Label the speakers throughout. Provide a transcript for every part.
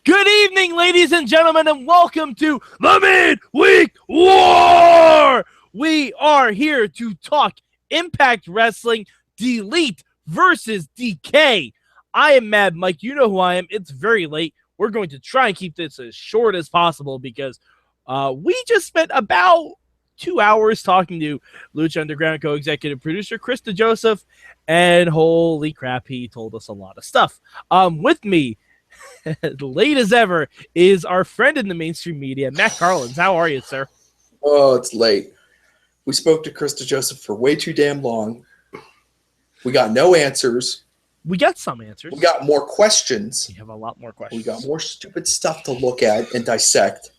Speaker 1: Good evening, ladies and gentlemen, and welcome to the Midweek War! We are here to talk Impact Wrestling Delete versus Decay. I am Mad Mike. You know who I am. It's very late. We're going to try and keep this as short as possible because we just spent about 2 hours talking to Lucha Underground co-executive producer Krista Joseph, and holy crap, he told us a lot of stuff. With me, late as ever, is our friend in the mainstream media, Matt Carlins. How are you, sir?
Speaker 2: Oh, it's late. We spoke to Krista Joseph for way too damn long. We got no answers.
Speaker 1: We got some answers.
Speaker 2: We got more questions.
Speaker 1: We have a lot more questions.
Speaker 2: We got more stupid stuff to look at and dissect.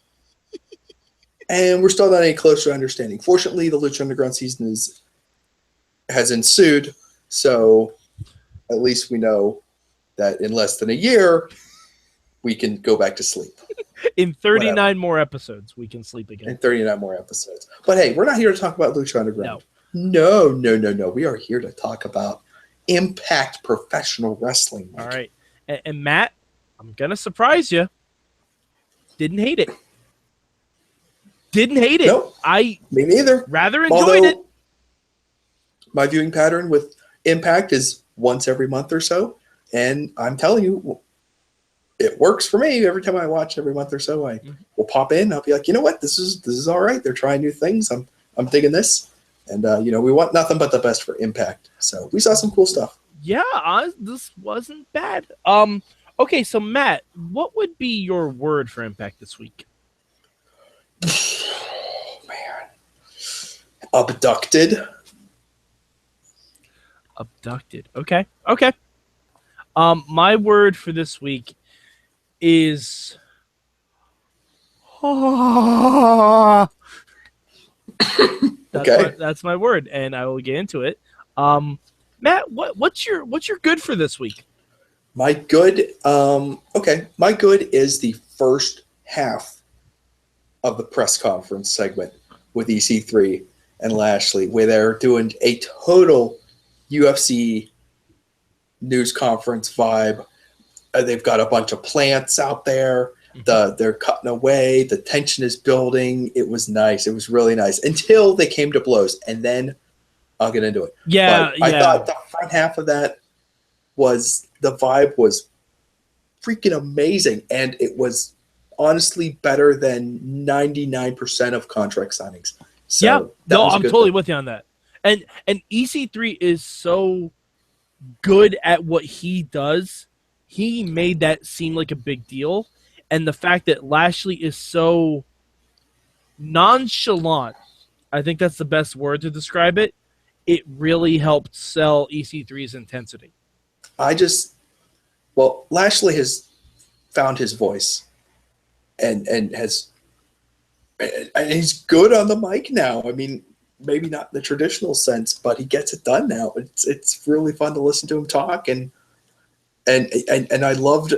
Speaker 2: And we're still not any closer to understanding. Fortunately, the Lucha Underground season has ensued, so at least we know that in less than a year, we can go back to sleep.
Speaker 1: In 39 more episodes, we can sleep again.
Speaker 2: In 39 more episodes. But hey, we're not here to talk about Lucha Underground.
Speaker 1: No.
Speaker 2: No. We are here to talk about Impact Professional Wrestling.
Speaker 1: All right. And Matt, I'm going to surprise you. Didn't hate it.
Speaker 2: Nope. Me neither.
Speaker 1: Rather enjoyed it.
Speaker 2: My viewing pattern with Impact is once every month or so. And I'm telling you, it works for me. Every time I watch every month or so, I will pop in. I'll be like, you know what? This is all right. They're trying new things. I'm digging this. And, we want nothing but the best for Impact. So we saw some cool stuff.
Speaker 1: Yeah, this wasn't bad. Okay, so Matt, what would be your word for Impact this week?
Speaker 2: Oh, man. Abducted.
Speaker 1: Okay. My word for this week is that's my word, and I will get into it. Matt, what's your good for this week?
Speaker 2: My good, my good is the first half of the press conference segment with EC3 and Lashley, where they're doing a total UFC news conference vibe. They've got a bunch of plants out there. They're cutting away. The tension is building. It was nice. It was really nice until they came to blows, and then I'll get into it.
Speaker 1: Yeah,
Speaker 2: I thought the front half of that the vibe was freaking amazing, and it was honestly better than 99% of contract signings. So
Speaker 1: I'm totally with you on that. And EC3 is so good at what he does. He made that seem like a big deal. And the fact that Lashley is so nonchalant, I think that's the best word to describe it. It really helped sell EC3's intensity.
Speaker 2: Lashley has found his voice and he's good on the mic now. I mean, maybe not in the traditional sense, but he gets it done now. It's really fun to listen to him talk, and I loved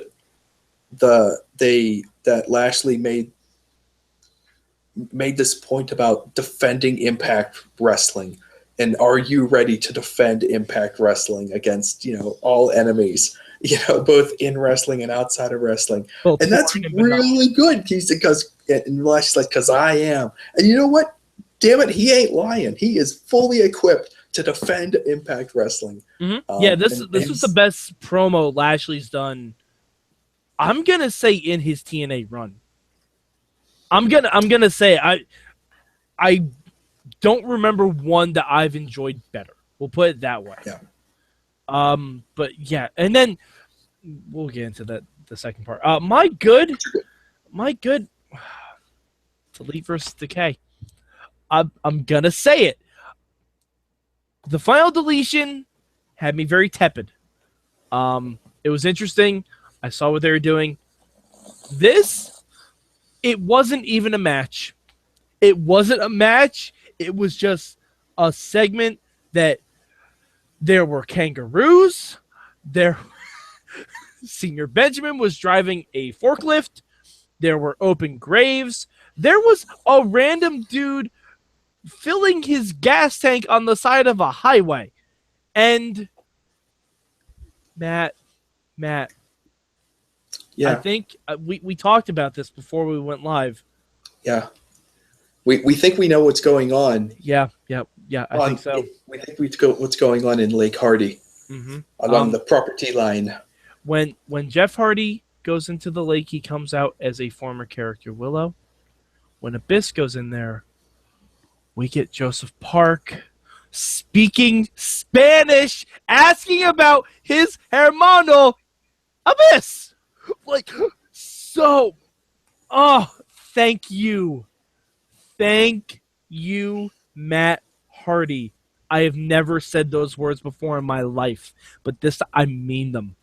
Speaker 2: that Lashley made this point about defending Impact Wrestling, and are you ready to defend Impact Wrestling against all enemies, both in wrestling and outside of wrestling. And that's really good. And Lashley's like, because I am. And you know what? Damn it, he ain't lying. He is fully equipped to defend Impact Wrestling.
Speaker 1: Mm-hmm. This was the best promo Lashley's done. I'm gonna say in his TNA run. I'm gonna say I don't remember one that I've enjoyed better. We'll put it that way.
Speaker 2: Yeah.
Speaker 1: But yeah, and then we'll get into the second part. My good, Delete versus Decay. I'm gonna say it. The final deletion had me very tepid. It was interesting. I saw what they were doing. It wasn't even a match. It wasn't a match. It was just a segment that there were kangaroos. Senior Benjamin was driving a forklift. There were open graves. There was a random dude filling his gas tank on the side of a highway. And Matt,
Speaker 2: Yeah.
Speaker 1: I think we talked about this before we went live.
Speaker 2: Yeah. We think we know what's going on.
Speaker 1: Yeah. I think so.
Speaker 2: We think what's going on in Lake Hardy along the property line.
Speaker 1: When Jeff Hardy goes into the lake, he comes out as a former character, Willow. When Abyss goes in there, we get Joseph Park speaking Spanish, asking about his hermano, Abyss. Like, so, thank you. Thank you, Matt Hardy. I have never said those words before in my life, but this, I mean them.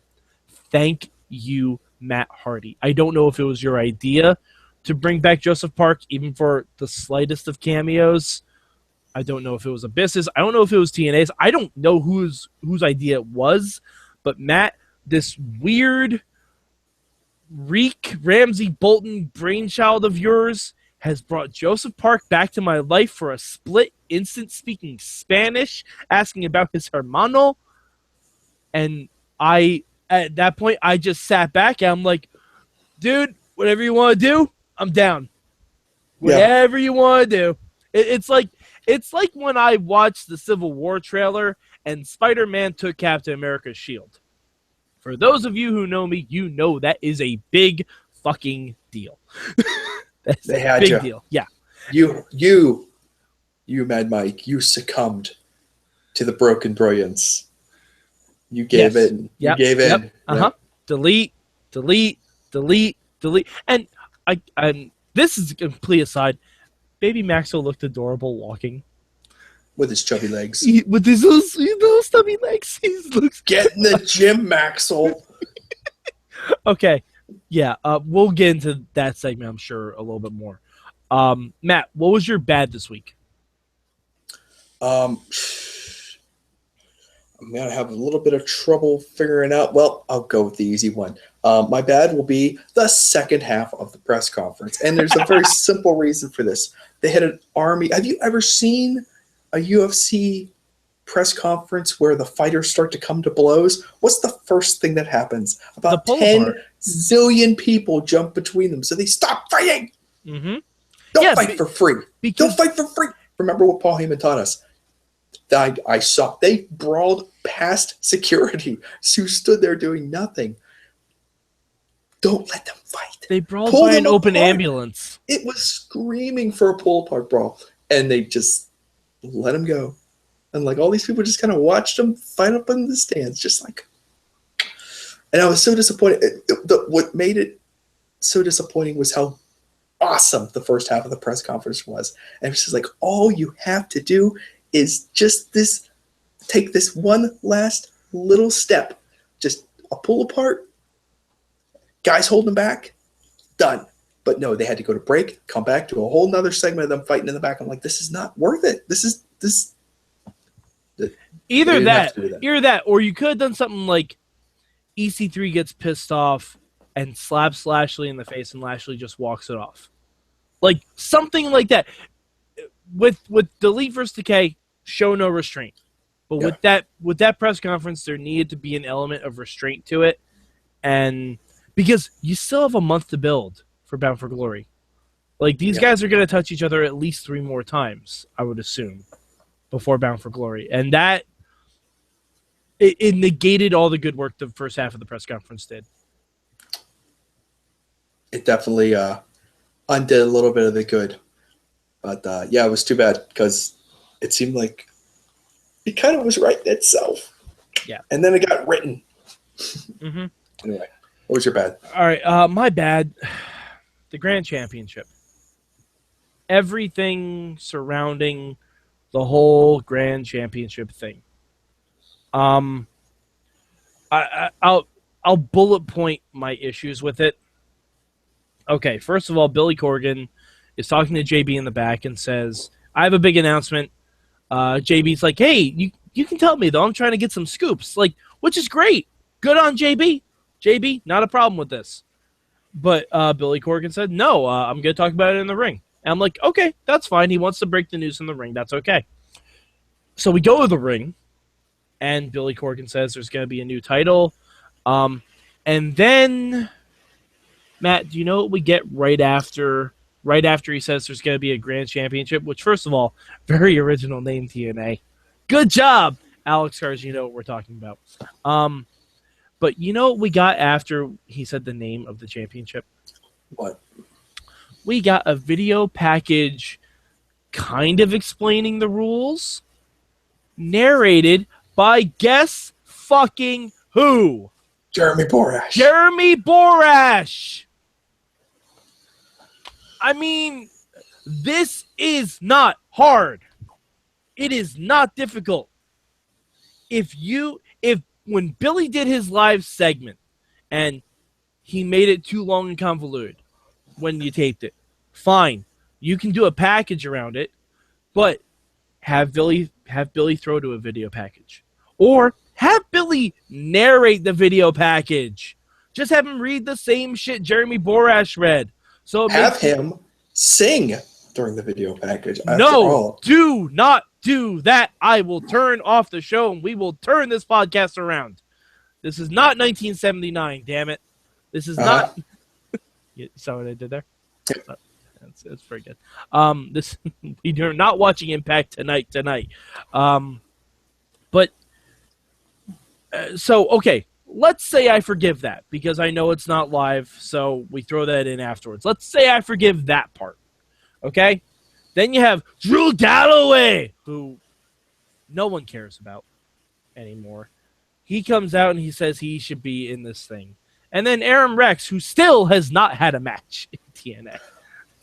Speaker 1: Thank you, Matt Hardy. I don't know if it was your idea to bring back Joseph Park, even for the slightest of cameos. I don't know if it was Abyss's. I don't know if it was TNA's. I don't know whose idea it was. But Matt, this weird Reek Ramsey Bolton brainchild of yours has brought Joseph Park back to my life for a split instant, speaking Spanish, asking about his hermano. And at that point, I just sat back and I'm like, dude, whatever you want to do, I'm down. Whatever you want to do. It's like when I watched the Civil War trailer and Spider-Man took Captain America's shield. For those of you who know me, you know that is a big fucking deal. That's a big deal. Yeah.
Speaker 2: You, Mad Mike, you succumbed to the broken brilliance. You gave in. You gave in.
Speaker 1: Yep. Delete. And I'm this is a complete aside. Baby Maxwell looked adorable walking.
Speaker 2: With his chubby legs.
Speaker 1: With his little stubby legs. He looks...
Speaker 2: Get in the gym, Maxwell.
Speaker 1: Okay. Yeah, we'll get into that segment, I'm sure, a little bit more. Matt, what was your bad this week?
Speaker 2: I'm going to have a little bit of trouble figuring out. Well, I'll go with the easy one. My bad will be the second half of the press conference. And there's a very simple reason for this. They had an army. Have you ever seen a UFC press conference where the fighters start to come to blows? What's the first thing that happens? About 10 zillion people jump between them. So they stop fighting.
Speaker 1: Mm-hmm.
Speaker 2: Don't fight for free. Don't fight for free. Remember what Paul Heyman taught us. I saw they brawled past security who stood there doing nothing. Don't let them fight.
Speaker 1: They brawled by an open ambulance.
Speaker 2: It was screaming for a pull apart brawl, and they just let them go. And like all these people just kind of watched them fight up in the stands, just like. And I was so disappointed. What made it so disappointing was how awesome the first half of the press conference was. And it was just like, all you have to do is just take this one last little step. Just a pull apart, guys holding back, done. But no, they had to go to break, come back to a whole nother segment of them fighting in the back. I'm like, this is not worth it.
Speaker 1: Either that, or you could have done something like EC3 gets pissed off and slaps Lashley in the face, and Lashley just walks it off. Like something like that. With Delete vs. Decay, show no restraint. But with that press conference, there needed to be an element of restraint to it, and because you still have a month to build for Bound for Glory. Like these guys are going to touch each other at least 3 more times, I would assume, before Bound for Glory, and that it negated all the good work the first half of the press conference did.
Speaker 2: It definitely undid a little bit of the good. But, it was too bad because it seemed like it kind of was writing itself.
Speaker 1: Yeah.
Speaker 2: And then it got written.
Speaker 1: Mm-hmm.
Speaker 2: Anyway, what was your bad?
Speaker 1: All right, my bad. The Grand Championship. Everything surrounding the whole Grand Championship thing. I'll bullet point my issues with it. Okay, first of all, Billy Corgan is talking to JB in the back and says, I have a big announcement. JB's like, hey, you can tell me, though. I'm trying to get some scoops, like, which is great. Good on JB. JB, not a problem with this. But Billy Corgan said, no, I'm going to talk about it in the ring. And I'm like, okay, that's fine. He wants to break the news in the ring. That's okay. So we go to the ring, and Billy Corgan says there's going to be a new title. And then Matt, do you know what we get right after he says there's going to be a grand championship? Which, first of all, very original name, TNA. Good job, Alex Cars. You know what we're talking about. But you know what we got after he said the name of the championship?
Speaker 2: What?
Speaker 1: We got a video package kind of explaining the rules, narrated by guess fucking who?
Speaker 2: Jeremy Borash.
Speaker 1: Jeremy Borash! I mean, this is not hard. It is not difficult. When Billy did his live segment and he made it too long and convoluted when you taped it, fine. You can do a package around it, but have Billy throw to a video package. Or have Billy narrate the video package. Just have him read the same shit Jeremy Borash read. So
Speaker 2: have him sing during the video package.
Speaker 1: No, do not do that. I will turn off the show and we will turn this podcast around. This is not 1979, damn it. This is not... You saw what I did there? That's pretty good. We're not watching Impact tonight. Okay, let's say I forgive that because I know it's not live, so we throw that in afterwards. Let's say I forgive that part, okay? Then you have Drew Galloway, who no one cares about anymore. He comes out and he says he should be in this thing. And then Aaron Rex, who still has not had a match in TNA.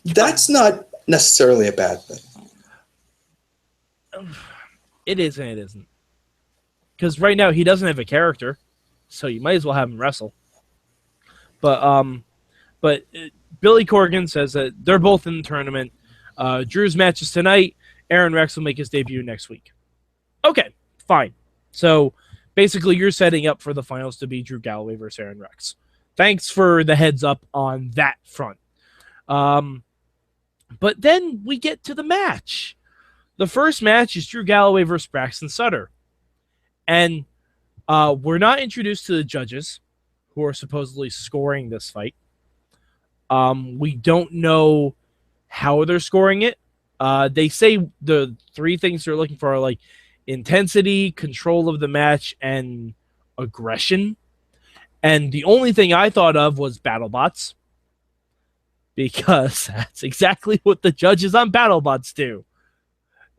Speaker 2: That's not necessarily a bad thing.
Speaker 1: It is and it isn't. Because right now he doesn't have a character, so you might as well have him wrestle. But Billy Corgan says that they're both in the tournament. Drew's match is tonight. Aaron Rex will make his debut next week. Okay, fine. So basically you're setting up for the finals to be Drew Galloway versus Aaron Rex. Thanks for the heads up on that front. But then we get to the match. The first match is Drew Galloway versus Braxton Sutter. And we're not introduced to the judges who are supposedly scoring this fight. We don't know how they're scoring it. They say the three things they're looking for are like intensity, control of the match, and aggression. And the only thing I thought of was BattleBots, because that's exactly what the judges on BattleBots do.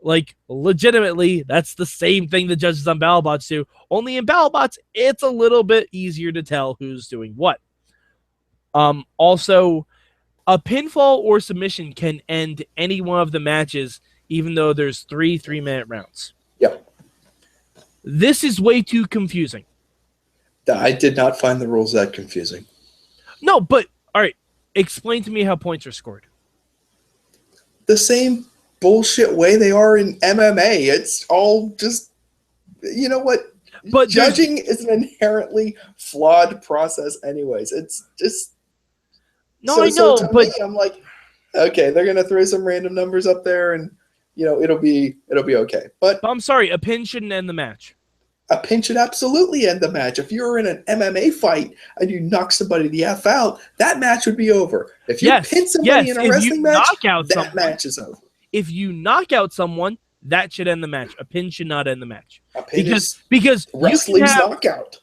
Speaker 1: Like, legitimately, that's the same thing the judges on BattleBots do. Only in BattleBots, it's a little bit easier to tell who's doing what. Also, a pinfall or submission can end any one of the matches, even though there's 3 3-minute rounds.
Speaker 2: Yep.
Speaker 1: This is way too confusing.
Speaker 2: I did not find the rules that confusing.
Speaker 1: No, but, all right, explain to me how points are scored.
Speaker 2: The same bullshit way they are in MMA. It's all just, you know what?
Speaker 1: But
Speaker 2: judging is an inherently flawed process anyways. It's just...
Speaker 1: No, I know, but...
Speaker 2: me, I'm like, okay, they're going to throw some random numbers up there and, you know, it'll be okay. But
Speaker 1: I'm sorry, a pin shouldn't end the match.
Speaker 2: A pin should absolutely end the match. If you're in an MMA fight and you knock somebody the F out, that match would be over. If you pin somebody in a wrestling match, that match is over.
Speaker 1: If you knock out someone, that should end the match. A pin should not end the match.
Speaker 2: A pin
Speaker 1: because
Speaker 2: wrestling's knockout.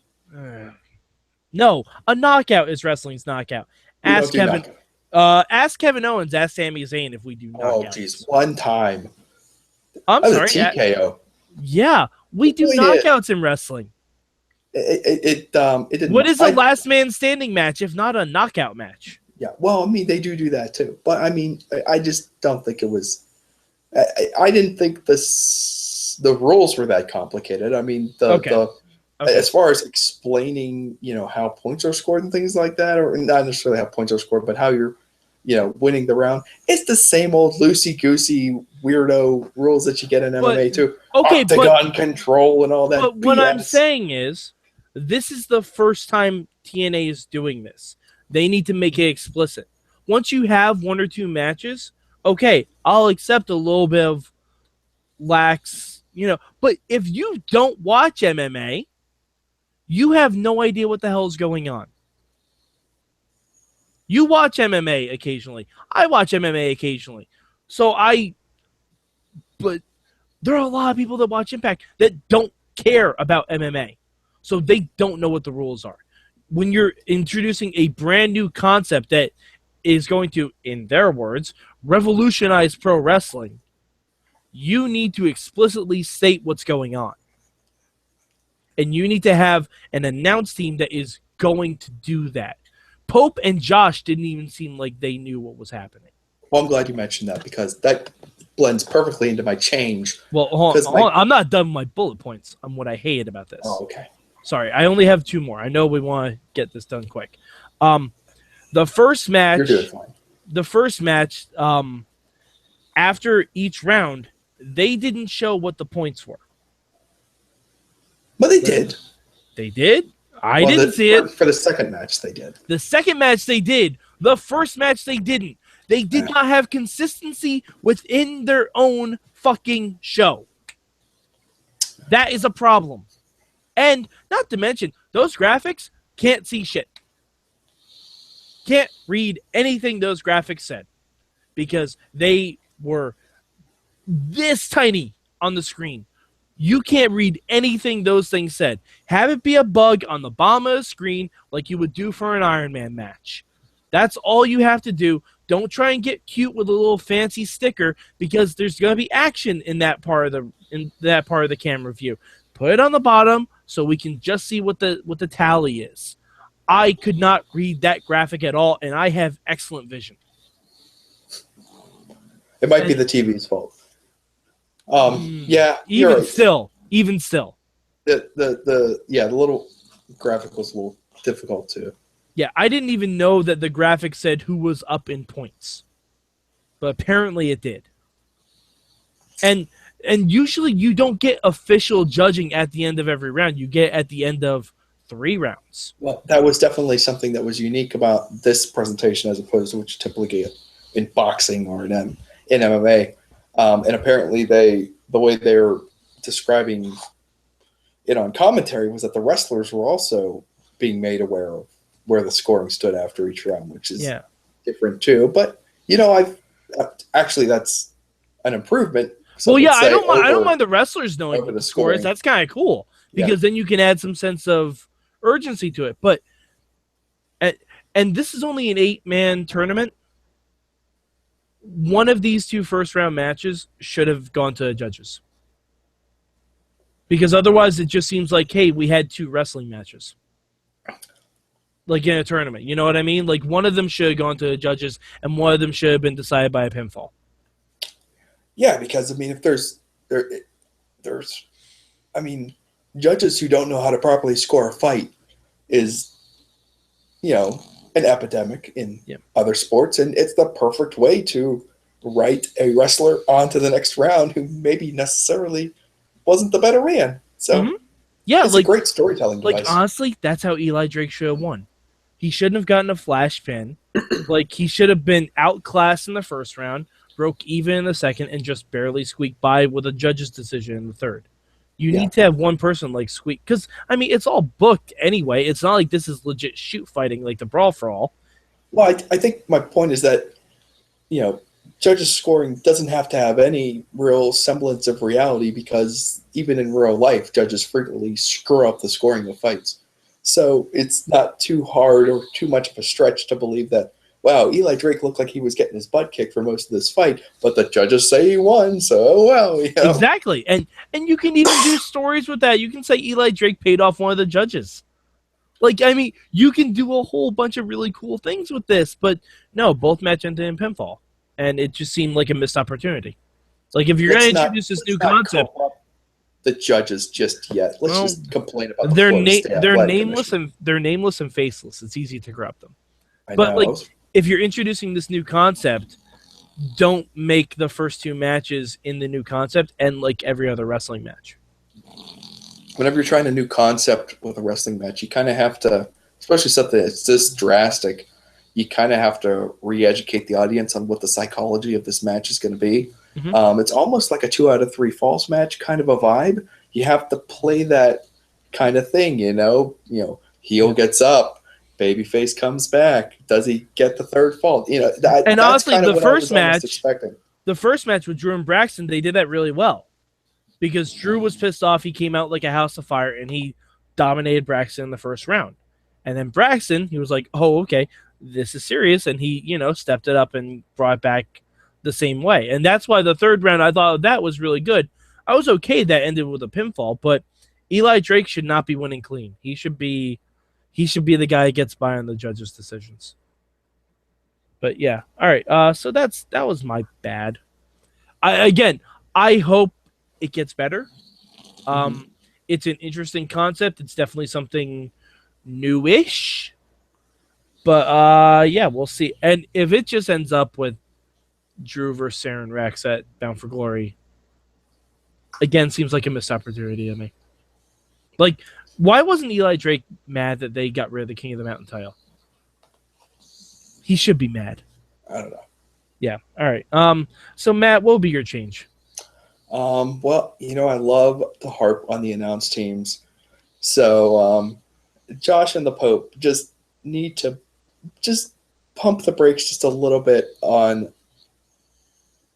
Speaker 1: No, a knockout is wrestling's knockout. Ask Kevin Owens, ask Sami Zayn if we do knockouts.
Speaker 2: Oh, jeez, one time.
Speaker 1: I'm sorry.
Speaker 2: TKO.
Speaker 1: Yeah, we do knockouts in wrestling.
Speaker 2: It didn't.
Speaker 1: What is a last man standing match if not a knockout match?
Speaker 2: Yeah, well, I mean, they do that too. But, I mean, I just don't think it was... I didn't think the rules were that complicated. I mean, as far as explaining, you know, how points are scored and things like that, or not necessarily how points are scored, but how you're, you know, winning the round, it's the same old loosey-goosey weirdo rules that you get in MMA too.
Speaker 1: Okay,
Speaker 2: Octagon control and all that.
Speaker 1: But what I'm saying is, this is the first time TNA is doing this. They need to make it explicit. Once you have 1 or 2 matches, okay, I'll accept a little bit of lax, you know. But if you don't watch MMA, you have no idea what the hell is going on. You watch MMA occasionally. I watch MMA occasionally. But there are a lot of people that watch Impact that don't care about MMA. So they don't know what the rules are. When you're introducing a brand new concept that is going to, in their words, revolutionize pro wrestling, you need to explicitly state what's going on. And you need to have an announce team that is going to do that. Pope and Josh didn't even seem like they knew what was happening.
Speaker 2: Well, I'm glad you mentioned that because that blends perfectly into my change.
Speaker 1: Well, hold on. I'm not done with my bullet points on what I hate about this.
Speaker 2: Oh, okay.
Speaker 1: Sorry, I only have 2 more. I know we want to get this done quick. The first match.
Speaker 2: You're doing fine.
Speaker 1: The first match, after each round, they didn't show what the points were.
Speaker 2: But they did.
Speaker 1: They did? I didn't see it.
Speaker 2: For the second match, they did.
Speaker 1: The second match, they did. The first match, they didn't. They did not have consistency within their own fucking show. That is a problem. And not to mention, those graphics can't see shit. Can't read anything those graphics said because they were this tiny on the screen. You can't read anything those things said. Have it be a bug on the bottom of the screen like you would do for an Iron Man match. That's all you have to do. Don't try and get cute with a little fancy sticker because there's going to be action in that part of the camera view. Put it on the bottom so we can just see what the tally is. I could not read that graphic at all, and I have excellent vision.
Speaker 2: It might be the TV's fault. Yeah.
Speaker 1: Even still.
Speaker 2: The little graphic was a little difficult too.
Speaker 1: Yeah, I didn't even know that the graphic said who was up in points. But apparently it did. And usually you don't get official judging at the end of every round. You get at the end of 3 rounds. Well,
Speaker 2: that was definitely something that was unique about this presentation as opposed to what you typically get in boxing or in MMA. And apparently the way they were describing it on commentary was that the wrestlers were also being made aware of where the scoring stood after each round, which is different too. But, actually that's an improvement.
Speaker 1: Well, yeah, I don't mind the wrestlers knowing what the score is. That's kind of cool because then you can add some sense of urgency to it. But and this is only an 8-man tournament. One of these 2 first-round matches should have gone to judges. Because otherwise it just seems like, hey, we had 2 wrestling matches. Like in a tournament. You know what I mean? Like one of them should have gone to judges and one of them should have been decided by a pinfall.
Speaker 2: Yeah, because, if there's judges who don't know how to properly score a fight is, an epidemic in other sports, and it's the perfect way to write a wrestler onto the next round who maybe necessarily wasn't the better man. So, it's a great storytelling device.
Speaker 1: Honestly, that's how Eli Drake should have won. He shouldn't have gotten a flash pin. He should have been outclassed in the first round, broke even in the second, and just barely squeaked by with a judge's decision in the third. You need to have one person squeak. Because, it's all booked anyway. It's not like this is legit shoot fighting like the Brawl for All.
Speaker 2: Well, I think my point is that, judges scoring doesn't have to have any real semblance of reality because even in real life, judges frequently screw up the scoring of fights. So it's not too hard or too much of a stretch to believe that, wow, Eli Drake looked like he was getting his butt kicked for most of this fight, but the judges say he won, so well.
Speaker 1: Exactly. And you can even do stories with that. You can say Eli Drake paid off one of the judges. You can do a whole bunch of really cool things with this, but no, both match ended in pinfall. And it just seemed like a missed opportunity. If you're going to introduce this new concept,
Speaker 2: the judges just yet. Let's just complain about
Speaker 1: they're nameless and faceless. It's easy to corrupt them. If you're introducing this new concept, don't make the first 2 matches in the new concept and like every other wrestling match.
Speaker 2: Whenever you're trying a new concept with a wrestling match, you kind of have to, especially something that's this drastic, you kind of have to re-educate the audience on what the psychology of this match is going to be. Mm-hmm. It's almost like a 2 out of 3 falls match kind of a vibe. You have to play that kind of thing, heel gets up, Babyface comes back. Does he get the third fall? That's
Speaker 1: honestly,
Speaker 2: kind of
Speaker 1: the
Speaker 2: what
Speaker 1: first
Speaker 2: I was almost
Speaker 1: match,
Speaker 2: expecting.
Speaker 1: the first match with Drew and Braxton, they did that really well because Drew was pissed off. He came out like a house of fire and he dominated Braxton in the first round. And then Braxton, he was like, "Oh, okay, this is serious," and he, stepped it up and brought it back the same way. And that's why the third round, I thought that was really good. I was okay that ended with a pinfall, but Eli Drake should not be winning clean. He should be the guy that gets by on the judges' decisions. But yeah, all right. So that was my bad. I hope it gets better. It's an interesting concept. It's definitely something newish. But yeah, we'll see. And if it just ends up with Drew versus Saren Rex at Bound for Glory, again, seems like a missed opportunity to me. Like, why wasn't Eli Drake mad that they got rid of the King of the Mountain title? He should be mad.
Speaker 2: I don't know.
Speaker 1: Yeah. All right. So Matt, what will be your change?
Speaker 2: Well, I love to harp on the announce teams. So Josh and the Pope just need to just pump the brakes just a little bit on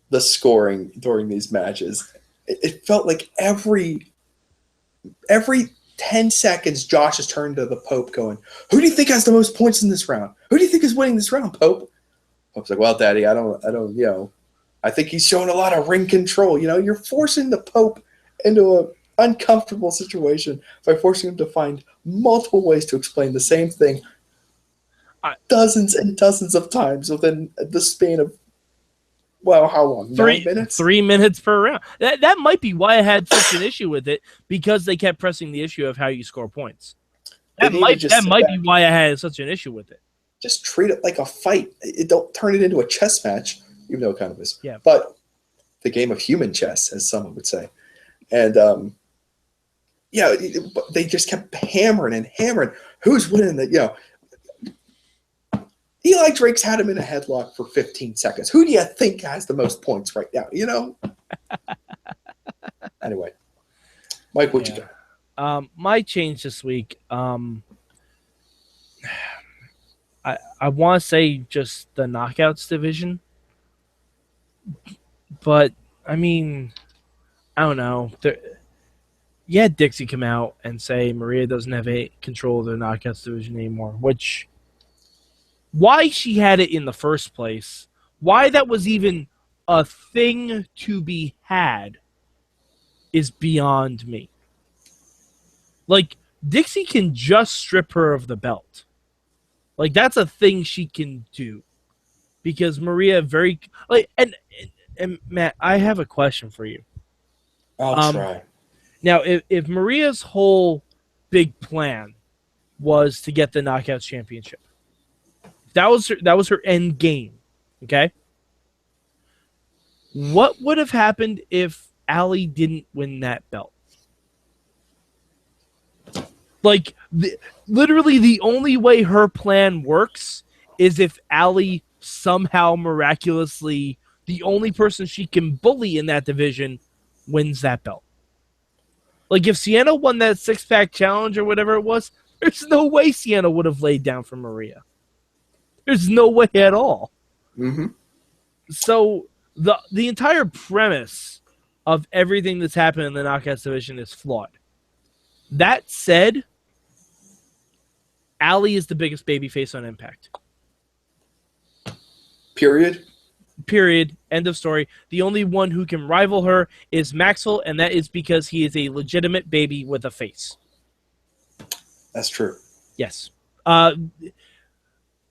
Speaker 2: the scoring during these matches. It felt like every 10 seconds, Josh is turning to the Pope going, "Who do you think has the most points in this round? Who do you think is winning this round, Pope?" Pope's like, "Well, Daddy, I don't, I think he's showing a lot of ring control. You're forcing the Pope into an uncomfortable situation by forcing him to find multiple ways to explain the same thing dozens and dozens of times within the span of, well, how long? 9 minutes?
Speaker 1: 3 minutes per round. That might be why I had such an issue with it, because they kept pressing the issue of how you score points. That might be why I had such an issue with it.
Speaker 2: Just treat it like a fight. Don't turn it into a chess match, even though it kind of is.
Speaker 1: Yeah.
Speaker 2: But the game of human chess, as someone would say. And they just kept hammering and hammering. Who's winning the, Eli Drake's had him in a headlock for 15 seconds. Who do you think has the most points right now? Anyway, Mike, what you got?
Speaker 1: My change this week, I want to say just the Knockouts division. But, I mean, I don't know. You had Dixie come out and say Maria doesn't have control of the Knockouts division anymore, which, why she had it in the first place, why that was even a thing to be had, is beyond me. Like, Dixie can just strip her of the belt. Like, that's a thing she can do. Because Maria and Matt, I have a question for you.
Speaker 2: I'll try.
Speaker 1: Now, if Maria's whole big plan was to get the Knockouts Championship, that was her end game, okay? What would have happened if Allie didn't win that belt? Like, literally the only way her plan works is if Allie somehow miraculously, the only person she can bully in that division, wins that belt. Like, if Sienna won that six-pack challenge or whatever it was, there's no way Sienna would have laid down for Maria. There's no way at all.
Speaker 2: Mm-hmm.
Speaker 1: So the entire premise of everything that's happened in the Knockouts division is flawed. That said, Allie is the biggest babyface on Impact.
Speaker 2: Period.
Speaker 1: End of story. The only one who can rival her is Maxwell, and that is because he is a legitimate baby with a face.
Speaker 2: That's true.
Speaker 1: Yes.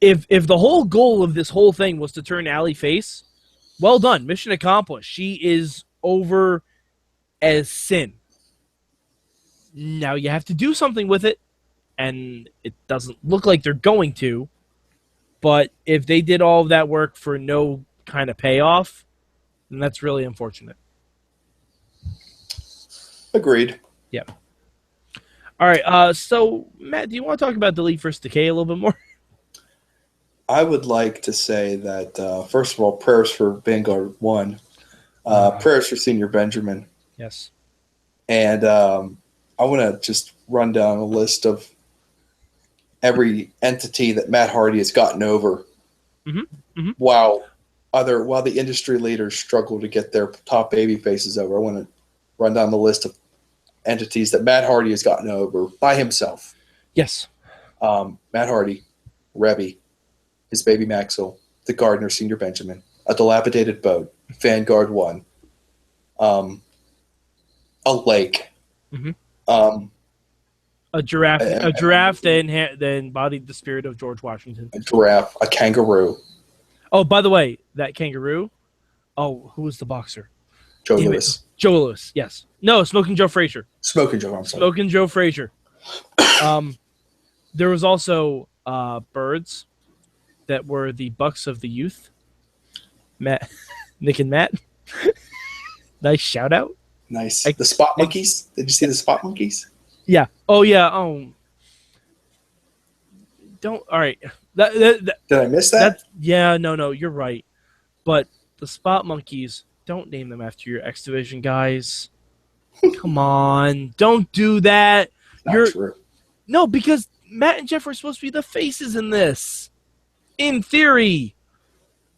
Speaker 1: If the whole goal of this whole thing was to turn Allie face, well done. Mission accomplished. She is over as sin. Now you have to do something with it, and it doesn't look like they're going to. But if they did all of that work for no kind of payoff, then that's really unfortunate.
Speaker 2: Agreed.
Speaker 1: Yeah. All right. So, Matt, do you want to talk about Delete versus Decay a little bit more?
Speaker 2: I would like to say that, first of all, prayers for Vanguard 1. Prayers for Senior Benjamin.
Speaker 1: Yes.
Speaker 2: And I want to just run down a list of every entity that Matt Hardy has gotten over, while the industry leaders struggle to get their top baby faces over. I want to run down the list of entities that Matt Hardy has gotten over by himself.
Speaker 1: Yes.
Speaker 2: Matt Hardy, Reby, his baby Maxwell, the Gardner Senior Benjamin, a dilapidated boat, Vanguard 1, a lake,
Speaker 1: a giraffe that embodied the spirit of George Washington.
Speaker 2: a giraffe, a kangaroo,
Speaker 1: Oh, by the way, that kangaroo. Oh, who was the boxer?
Speaker 2: Joe Louis.
Speaker 1: Joe Louis, yes. No, Smoking Joe Frazier.
Speaker 2: Smoking Joe, I'm sorry.
Speaker 1: Smoking Joe Frazier. There was also birds that were the bucks of the youth. Nick and Matt. Nice shout out.
Speaker 2: Nice. The spot monkeys. Did you see the spot monkeys?
Speaker 1: Yeah. Oh yeah. Don't. All right.
Speaker 2: Did I miss that?
Speaker 1: Yeah. No. You're right. But the spot monkeys. Don't name them after your X Division guys. Come on. Don't do that.
Speaker 2: Not true.
Speaker 1: No, because Matt and Jeff are supposed to be the faces in this. In theory.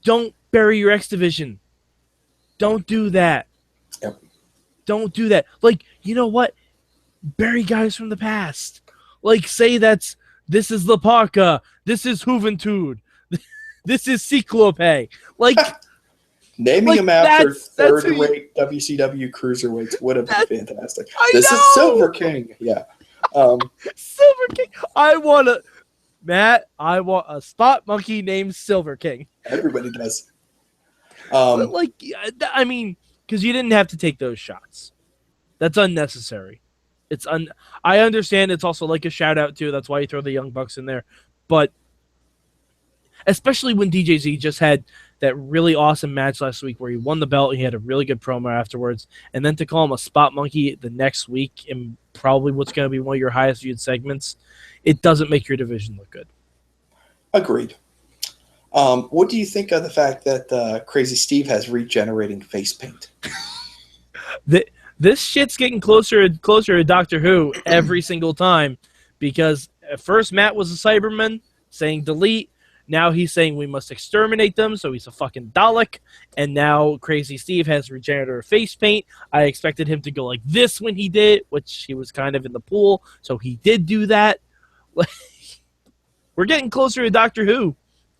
Speaker 1: Don't bury your X Division. Don't do that.
Speaker 2: Yep.
Speaker 1: Don't do that. Like, you know what? Bury guys from the past. Like, say this is Lapaka. This is Juventud. This is Ciclope. Like...
Speaker 2: Naming him after third-rate WCW cruiserweights would have been fantastic. This is Silver King. Yeah.
Speaker 1: Silver King. I want a spot monkey named Silver King.
Speaker 2: Everybody does.
Speaker 1: But I mean, because you didn't have to take those shots. That's unnecessary. I understand it's also like a shout out too. That's why you throw the Young Bucks in there. But especially when DJZ just had that really awesome match last week where he won the belt, he had a really good promo afterwards, and then to call him a spot monkey the next week in probably what's going to be one of your highest viewed segments, it doesn't make your division look good.
Speaker 2: Agreed. What do you think of the fact that Crazy Steve has regenerating face paint?
Speaker 1: This shit's getting closer and closer to Doctor Who every single time, because at first Matt was a Cyberman saying delete. Now he's saying we must exterminate them, so he's a fucking Dalek. And now Crazy Steve has regenerative face paint. I expected him to go like this when he did, which he was kind of in the pool, so he did do that. We're getting closer to Doctor Who.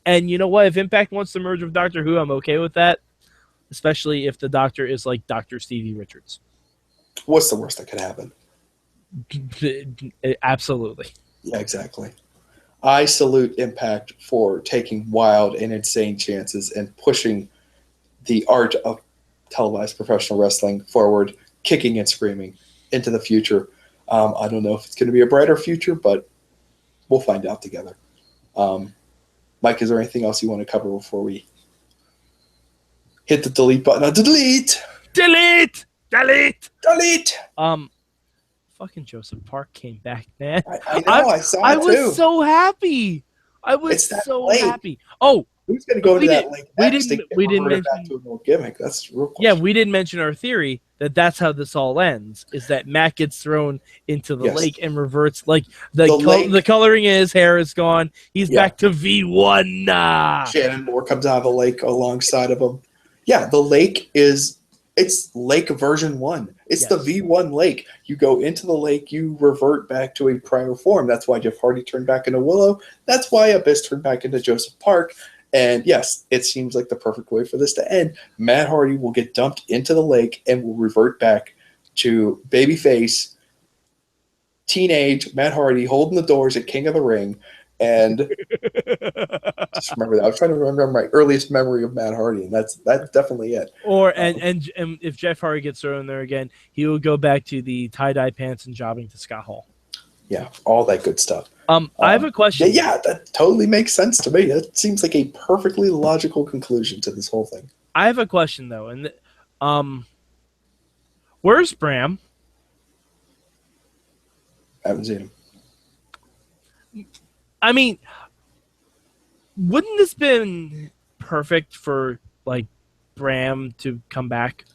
Speaker 1: And you know what? If Impact wants to merge with Doctor Who, I'm okay with that. Especially if the Doctor is like Dr. Stevie Richards.
Speaker 2: What's the worst that could happen?
Speaker 1: Absolutely.
Speaker 2: Yeah, exactly. I salute Impact for taking wild and insane chances and pushing the art of televised professional wrestling forward, kicking and screaming into the future. I don't know if it's going to be a brighter future, but we'll find out together. Mike, is there anything else you want to cover before we hit the delete button? Delete!
Speaker 1: Delete! Delete!
Speaker 2: Delete!
Speaker 1: Fucking Joseph Park came back, man.
Speaker 2: I know, I saw it too.
Speaker 1: I was so happy. I was so happy. Oh,
Speaker 2: who's going to go to that link?
Speaker 1: We didn't mention
Speaker 2: back to a little gimmick. That's real question.
Speaker 1: Yeah, we didn't mention our theory that's how this all ends. Is that Matt gets thrown into the lake and reverts like the coloring in his hair is gone. He's back to V1.
Speaker 2: Shannon Moore comes out of the lake alongside of him. Yeah, the lake is. It's Lake version 1. It's the V1 lake. You go into the lake, you revert back to a prior form. That's why Jeff Hardy turned back into Willow. That's why Abyss turned back into Joseph Park. And yes, it seems like the perfect way for this to end. Matt Hardy will get dumped into the lake and will revert back to babyface, teenage Matt Hardy holding the doors at King of the Ring. And just remember that. I was trying to remember my earliest memory of Matt Hardy, and that's definitely it.
Speaker 1: And if Jeff Hardy gets thrown there again, he will go back to the tie-dye pants and jobbing to Scott Hall.
Speaker 2: Yeah, all that good stuff.
Speaker 1: I have a question.
Speaker 2: Yeah, that totally makes sense to me. It seems like a perfectly logical conclusion to this whole thing.
Speaker 1: I have a question though, and where's Bram?
Speaker 2: I haven't seen him.
Speaker 1: I mean, wouldn't this been perfect for like Bram to come back?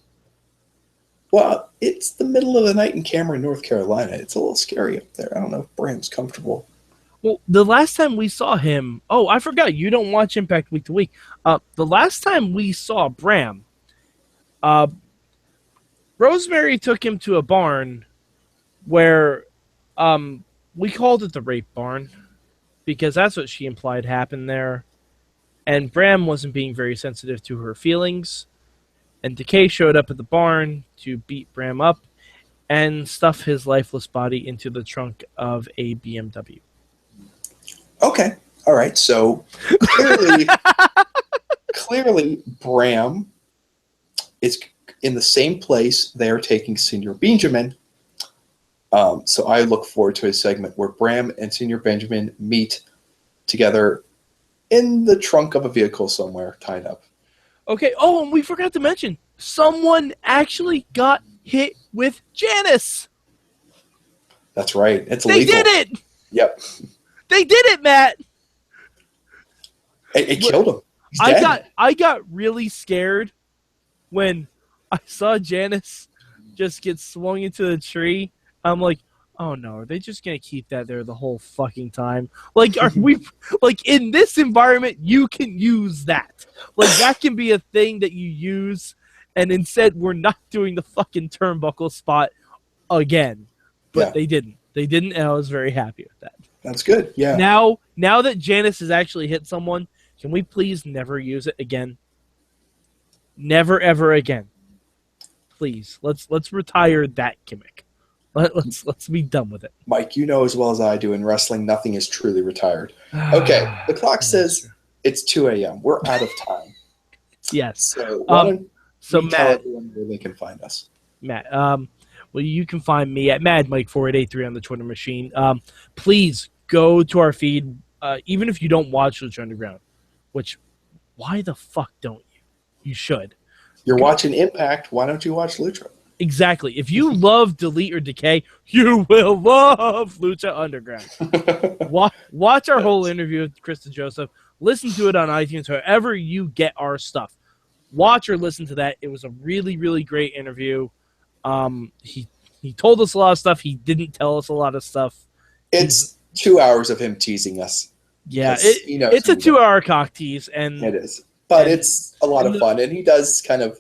Speaker 2: Well, it's the middle of the night in Cameron, North Carolina. It's a little scary up there. I don't know if Bram's comfortable.
Speaker 1: Well, the last time we saw him, oh, I forgot. You don't watch Impact week to week. The last time we saw Bram, uh, Rosemary took him to a barn where we called it the rape barn because that's what she implied happened there. And Bram wasn't being very sensitive to her feelings. And Decay showed up at the barn to beat Bram up and stuff his lifeless body into the trunk of a BMW.
Speaker 2: Okay. All right. So clearly Bram is in the same place they're taking Senior Benjamin. So I look forward to a segment where Bram and Senior Benjamin meet together in the trunk of a vehicle somewhere, tied up.
Speaker 1: Okay. Oh, and we forgot to mention, someone actually got hit with Janice.
Speaker 2: That's right. It's
Speaker 1: They
Speaker 2: lethal.
Speaker 1: did it.
Speaker 2: Yep.
Speaker 1: They did it, Matt.
Speaker 2: It killed him. He's dead.
Speaker 1: I got really scared when I saw Janice just get swung into the tree. I'm like, oh no, are they just gonna keep that there the whole fucking time? Like, are we like in this environment? You can use that. Like that can be a thing that you use, and instead we're not doing the fucking turnbuckle spot again. But they didn't. They didn't, and I was very happy with that.
Speaker 2: That's good. Yeah.
Speaker 1: Now that Janice has actually hit someone, can we please never use it again? Never ever again. Please. Let's retire that gimmick. Let's be done with it.
Speaker 2: Mike, you know as well as I do, in wrestling, nothing is truly retired. Okay, the clock says it's 2 a.m. We're out of time.
Speaker 1: Yes.
Speaker 2: So why don't
Speaker 1: so
Speaker 2: you tell
Speaker 1: Matt,
Speaker 2: everyone where they can find us?
Speaker 1: Matt, well, you can find me at MadMike4883 on the Twitter machine. Please go to our feed, even if you don't watch Lucha Underground, which, why the fuck don't you? You should.
Speaker 2: You're watching Impact. Why don't you watch Lucha?
Speaker 1: Exactly. If you love Delete or Decay, you will love Lucha Underground. Watch our whole interview with Krista Joseph. Listen to it on iTunes, however you get our stuff. Watch or listen to that. It was a really, really great interview. He told us a lot of stuff. He didn't tell us a lot of stuff.
Speaker 2: It's 2 hours of him teasing us.
Speaker 1: Yeah, it's a 2-hour cock tease. And
Speaker 2: it is. But it's a lot of fun. And he does kind of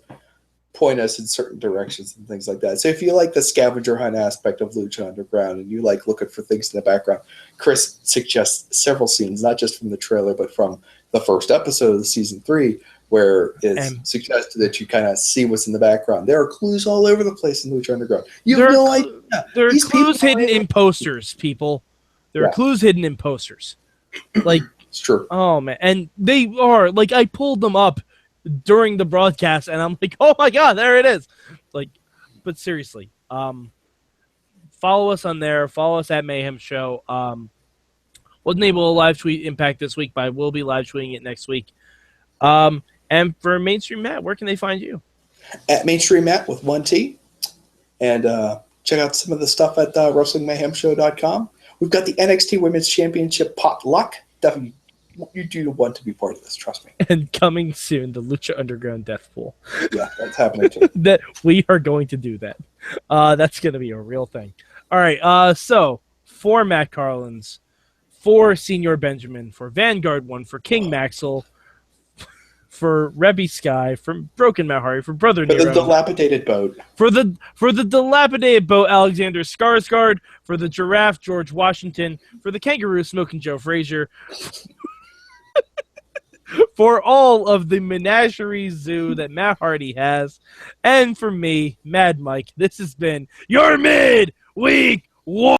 Speaker 2: point us in certain directions and things like that. So if you like the scavenger hunt aspect of Lucha Underground and you like looking for things in the background, Chris suggests several scenes, not just from the trailer, but from the first episode of season 3, where it's suggested that you kind of see what's in the background. There are clues all over the place in Lucha Underground. You have no idea.
Speaker 1: There are clues hidden in posters, people. There are clues hidden in posters. Like,
Speaker 2: it's true.
Speaker 1: Oh, man. And they are, like, I pulled them up during the broadcast, and I'm like, oh, my God, there it is. Like, but seriously, follow us on there. Follow us at Mayhem Show. Wasn't able to live tweet Impact this week, but I will be live tweeting it next week. And for Mainstream Matt, where can they find you?
Speaker 2: At Mainstream Matt with 1 T. And check out some of the stuff at WrestlingMayhemShow.com. We've got the NXT Women's Championship potluck. Definitely, you do want to be part of this, trust me.
Speaker 1: And coming soon, the Lucha Underground Death Pool.
Speaker 2: Yeah, that's happening too.
Speaker 1: That we are going to do that. That's going to be a real thing. All right, so for Matt Carlins, for Senior Benjamin, for Vanguard 1, for King Maxwell, for Rebby Sky, for Broken Matt Hardy, for Brother Nero.
Speaker 2: For the dilapidated boat.
Speaker 1: For the dilapidated boat, Alexander Skarsgård. For the giraffe, George Washington. For the kangaroo, Smoking Joe Frazier. For all of the menagerie zoo that Matt Hardy has. And for me, Mad Mike, this has been your Midweek War.